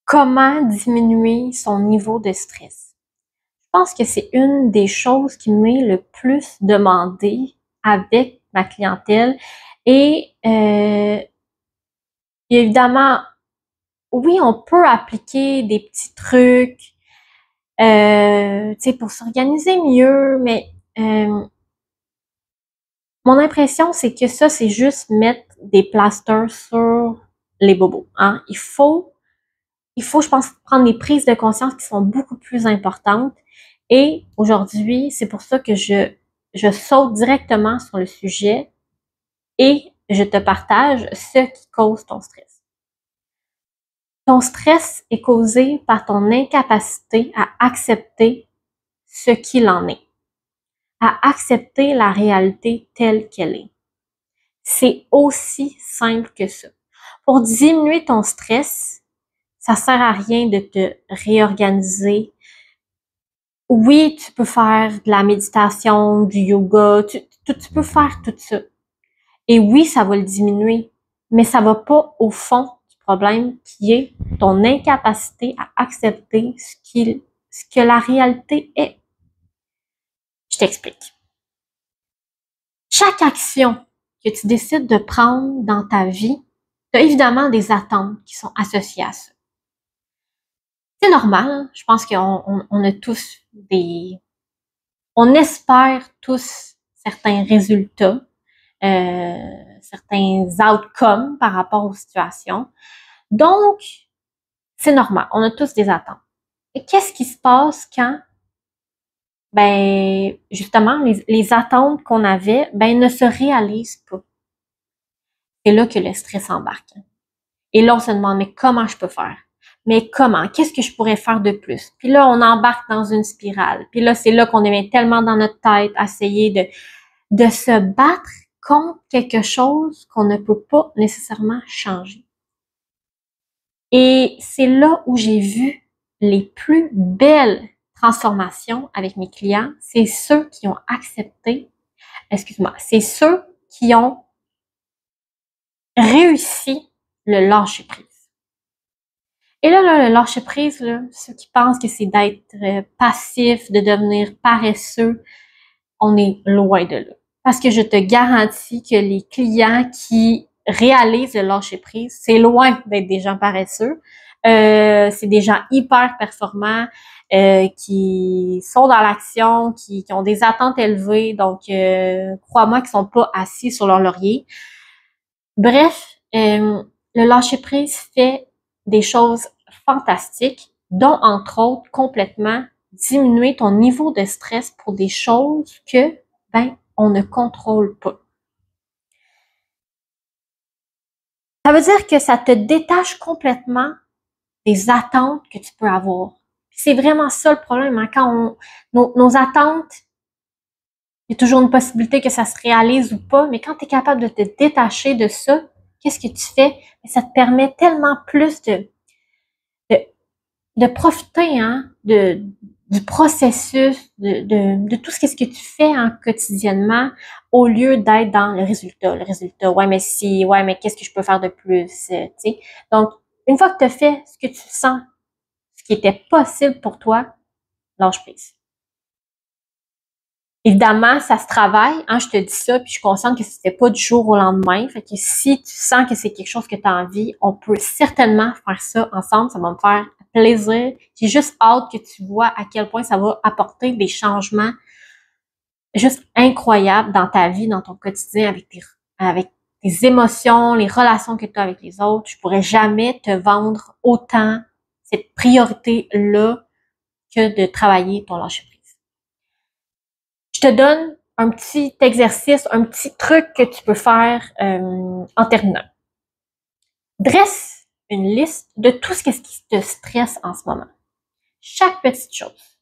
Comment diminuer son niveau de stress? Je pense que c'est une des choses qui m'est le plus demandée avec ma clientèle et évidemment, oui, on peut appliquer des petits trucs, tu sais, pour s'organiser mieux, mais mon impression, c'est que ça, c'est juste mettre des plasters sur les bobos, hein. Il faut, je pense, prendre des prises de conscience qui sont beaucoup plus importantes. Et aujourd'hui, c'est pour ça que je saute directement sur le sujet et je te partage ce qui cause ton stress. Ton stress est causé par ton incapacité à accepter ce qu'il en est, à accepter la réalité telle qu'elle est. C'est aussi simple que ça. Pour diminuer ton stress, ça sert à rien de te réorganiser. Oui, tu peux faire de la méditation, du yoga, tu peux faire tout ça. Et oui, ça va le diminuer, mais ça va pas au fond du problème qui est ton incapacité à accepter ce que la réalité est. Je t'explique. Chaque action que tu décides de prendre dans ta vie, tu as évidemment des attentes qui sont associées à ça. C'est normal, hein? Je pense qu'on a tous on espère tous certains résultats, certains outcomes par rapport aux situations. Donc, c'est normal, on a tous des attentes. Et qu'est-ce qui se passe quand, ben, justement, les attentes qu'on avait, ben, ne se réalisent pas? C'est là que le stress embarque. Et là, on se demande, mais comment je peux faire? Mais comment? Qu'est-ce que je pourrais faire de plus? Puis là, on embarque dans une spirale. Puis là, c'est là qu'on devient tellement dans notre tête à essayer de se battre contre quelque chose qu'on ne peut pas nécessairement changer. Et c'est là où j'ai vu les plus belles transformations avec mes clients. C'est ceux qui ont accepté, c'est ceux qui ont réussi le lâcher prise. Et là, le lâcher prise, là, ceux qui pensent que c'est d'être passif, de devenir paresseux, on est loin de là. Parce que je te garantis que les clients qui réalisent le lâcher prise, c'est loin d'être des gens paresseux. C'est des gens hyper performants, qui sont dans l'action, qui ont des attentes élevées. Donc, crois-moi qu'ils sont pas assis sur leur laurier. Bref, le lâcher prise fait des choses fantastiques, dont entre autres complètement diminuer ton niveau de stress pour des choses que, ben, on ne contrôle pas. Ça veut dire que ça te détache complètement des attentes que tu peux avoir. C'est vraiment ça le problème, hein? Quand nos attentes, il y a toujours une possibilité que ça se réalise ou pas, mais quand tu es capable de te détacher de ça, qu'est-ce que tu fais? Ça te permet tellement plus de profiter, hein, du processus, de tout ce que tu fais, hein, quotidiennement, au lieu d'être dans le résultat. Le résultat, ouais, mais si, ouais, mais qu'est-ce que je peux faire de plus, tu sais. Donc, une fois que tu as fait ce que tu sens, ce qui était possible pour toi, lâche prise. Évidemment, ça se travaille, hein, je te dis ça, puis je suis consciente que c'était pas du jour au lendemain. Fait que si tu sens que c'est quelque chose que tu as envie, on peut certainement faire ça ensemble, ça va me faire plaisir. J'ai juste hâte que tu vois à quel point ça va apporter des changements juste incroyables dans ta vie, dans ton quotidien, avec tes émotions, les relations que tu as avec les autres. Je pourrais jamais te vendre autant cette priorité-là que de travailler ton lâcher-prise. Je te donne un petit exercice, un petit truc que tu peux faire en terminant. Dresse une liste de tout ce qui te stresse en ce moment. Chaque petite chose.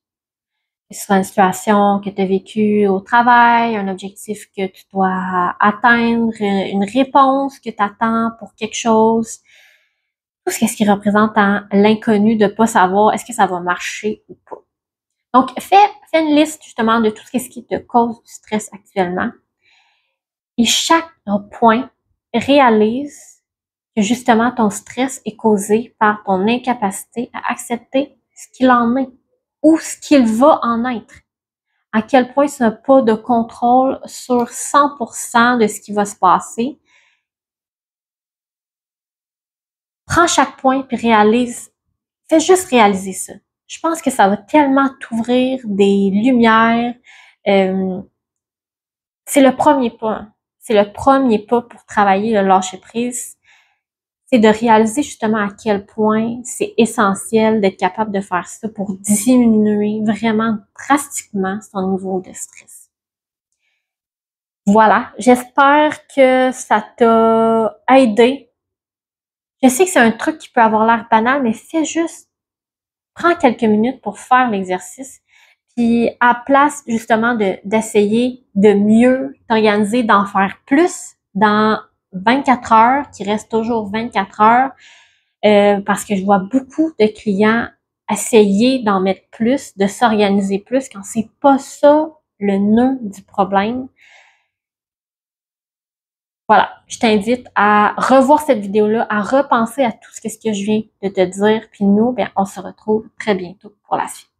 Que ce soit une situation que tu as vécue au travail, un objectif que tu dois atteindre, une réponse que tu attends pour quelque chose. Tout ce qui représente l'inconnu de pas savoir est-ce que ça va marcher ou pas. Donc, fais une liste justement de tout ce qui te cause du stress actuellement. Et chaque point réalise que justement ton stress est causé par ton incapacité à accepter ce qu'il en est ou ce qu'il va en être. À quel point tu n'as pas de contrôle sur 100% de ce qui va se passer. Prends chaque point puis réalise, fais juste réaliser ça. Je pense que ça va tellement t'ouvrir des lumières. C'est le premier pas. C'est le premier pas pour travailler le lâcher prise. C'est de réaliser justement à quel point c'est essentiel d'être capable de faire ça pour diminuer vraiment drastiquement son niveau de stress. Voilà, j'espère que ça t'a aidé. Je sais que c'est un truc qui peut avoir l'air banal, mais fais juste, prends quelques minutes pour faire l'exercice. Puis à place justement d'essayer de mieux t'organiser, d'en faire plus dans 24 heures, qui reste toujours 24 heures, parce que je vois beaucoup de clients essayer d'en mettre plus, de s'organiser plus, quand c'est pas ça le nœud du problème. Voilà, je t'invite à revoir cette vidéo-là, à repenser à tout ce que je viens de te dire, puis nous, on se retrouve très bientôt pour la suite.